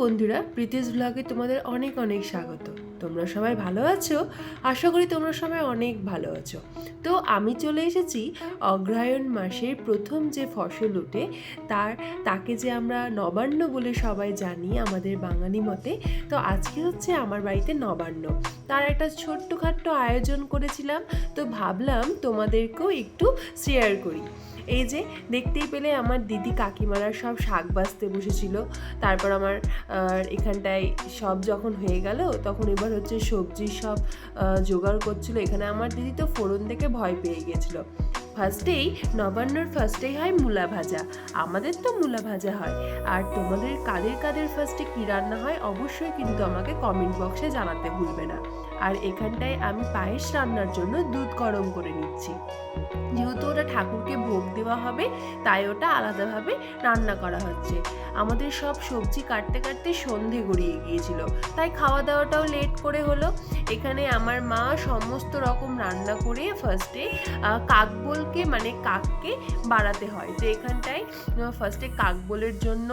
বন্ধুরা, প্রীতিস ব্লগে তোমাদের অনেক অনেক স্বাগত। তোমরা সবাই ভালো আছো? আশা করি তোমরা সবাই অনেক ভালো আছো। তো আমি চলে এসেছি অগ্রহায়ণ মাসের প্রথম যে ফসল ওঠে তাকে যে আমরা নবান্ন বলে সবাই জানি আমাদের বাঙালি মতে। তো আজকে হচ্ছে আমার বাড়িতে নবান্ন, তার একটা ছোট্টখাট্ট আয়োজন করেছিলাম। তো ভাবলাম তোমাদেরকেও একটু শেয়ার করি। এই যে দেখতেই পেলে আমার দিদি কাকিমারা সব শাক বাছতে বসেছিল। তারপর আমার এখানটায় সব যখন হয়ে গেল তখন এবার হচ্ছে সবজি সব জোগাড় করছিল। এখানে আমার দিদি তো ফোড়ন দেখে ভয় পেয়ে গিয়েছিল। নবান্নর ফার্স্টেই হয় মূলা ভাজা। আমাদের তো মূলা ভাজা হয়। আর তোমাদের কাদের ফার্স্টে কী রান্না হয় অবশ্যই কিন্তু আমাকে কমেন্ট বক্সে জানাতে ভুলবে না। আর এখানটায় আমি পায়েস রান্নার জন্য দুধ গরম করে নিচ্ছি। যেহেতু ওটা ঠাকুরকে ভোগ দেওয়া হবে তাই ওটা আলাদাভাবে রান্না করা হচ্ছে। আমাদের সব সবজি কাটতে কাটতে সন্ধে গড়িয়ে গিয়েছিল, তাই খাওয়া দাওয়াটাও লেট করে হলো। এখানে আমার মা সমস্ত রকম রান্না করে ফার্স্টে কাকবোলকে মানে কাককে বাড়াতে হয়। তো এখানটায় ফার্স্টে কাকবোলের জন্য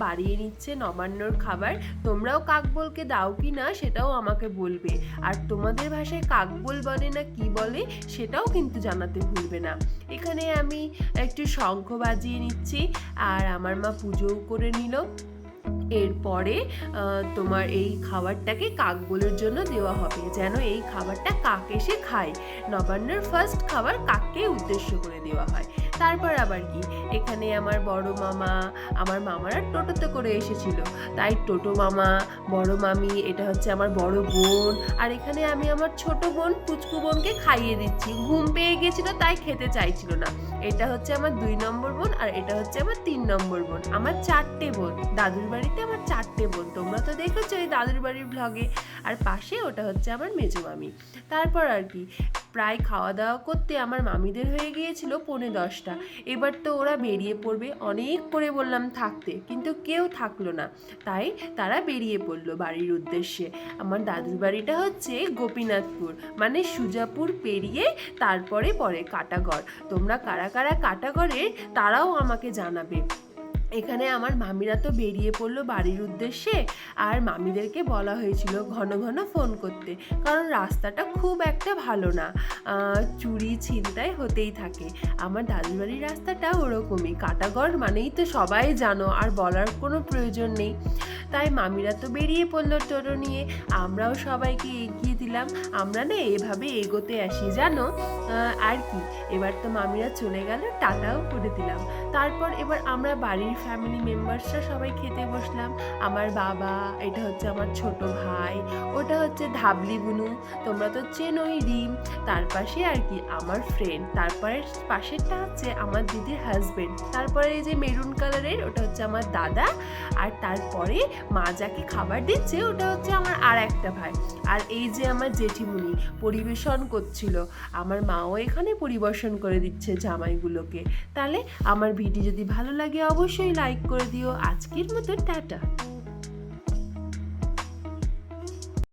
বাড়িয়ে নিচ্ছে নবান্নর খাবার। তোমরাও কাকবোলকে দাও কি না সেটাও আমাকে বলবে। আর তোমাদের ভাষায় কাকবোল বলে না কি বলে সেটাও কিন্তু জানাতে ভুলবে না। এখানে আমি একটু শঙ্খ বাজিয়ে নিচ্ছি আর আমার মা পুজোও করে নিল। এরপরে তোমার এই খাবারটাকে কাকবোলের জন্য দেওয়া হবে, যেন এই খাবারটা কাক এসে খায়। নবান্নের ফার্স্ট খাবার কাককে উদ্দেশ্য করে দেওয়া হয়। তারপর আবার কি, এখানে আমার বড় মামা আমার মামারা টোটোতে করে এসেছিল, তাই টোটো মামা বড় মামি এটা হচ্ছে আমার বড় বোন। আর এখানে আমি আমার ছোট বোন পুচকু বোনকে খাইয়ে দিচ্ছি। ঘুম পেয়ে গেছিল তাই খেতে চাইছিল না। এটা হচ্ছে আমার 2 নম্বর বোন আর এটা হচ্ছে আমার 3 নম্বর বোন। আমার 4টে বোন। দাদুর বাড়িতে আমার 4টে বোন, তোমরা তো দেখেছো এই দাদুর বাড়ির ব্লগে। আর পাশে ওটা হচ্ছে আমার মেজো মামি। তারপর আর কি, প্রায় খাওয়া দাওয়া করতে আমার মামিদের হয়ে গিয়েছিল 9:45। এবার তো ওরা বেরিয়ে পড়বে। অনেক করে বললাম থাকতে, কিন্তু কেউ থাকলো না, তাই তারা বেরিয়ে পড়লো বাড়ির উদ্দেশ্যে। আমার দাদুর বাড়িটা হচ্ছে গোপীনাথপুর, মানে সুজাপুর পেরিয়ে তারপরে পরে কাটাগড়। তোমরা কারা কারা কাটাগড়ের তারাও আমাকে জানাবে। এখানে আমার মামিরা তো বেরিয়ে পড়লো বাড়ির উদ্দেশ্যে। আর মামিদেরকে বলা হয়েছিল ঘন ঘন ফোন করতে, কারণ রাস্তাটা খুব একটা ভালো না, চুরি ছিনতাই হতেই থাকে। আমার দাদুর বাড়ির রাস্তাটা ওরকমই। কাটাগড় মানেই তো সবাই জানো, আর বলার কোনো প্রয়োজন নেই। তাই মামিরা তো বেরিয়ে পড়লো টোটো নিয়ে, আমরাও সবাইকে এগিয়ে দিলাম। আমরা না এভাবে এগোতে আসি জানো। আর কি, এবার তো মামিরা চলে গেল, টাটাও করে দিলাম। তারপর এবার আমরা বাড়ির ফ্যামিলি মেম্বার্সরা সবাই খেতে বসলাম। আমার বাবা, এটা হচ্ছে আমার ছোট ভাই, ওটা হচ্ছে ধাবলি বুনু, তোমরা তো চেনোই রিম। তার পাশে আর কি আমার ফ্রেন্ড, তারপরে পাশেরটা হচ্ছে আমার দিদির হাজবেন্ড, তারপরে এই যে মেরুন কালারের ওটা হচ্ছে আমার দাদা। আর তারপরে মা যাকে খাবার দিচ্ছে ওটা হচ্ছে আমার আর একটা ভাই। আর এই যে আমার জেঠিমুনি পরিবেশন করছিল, আমার মাও এখানে পরিবেশন করে দিচ্ছে জামাইগুলোকে। তাহলে আমার ভিডিও যদি ভালো লাগে অবশ্যই লাইক করে দিও। আজকের মতো টাটা।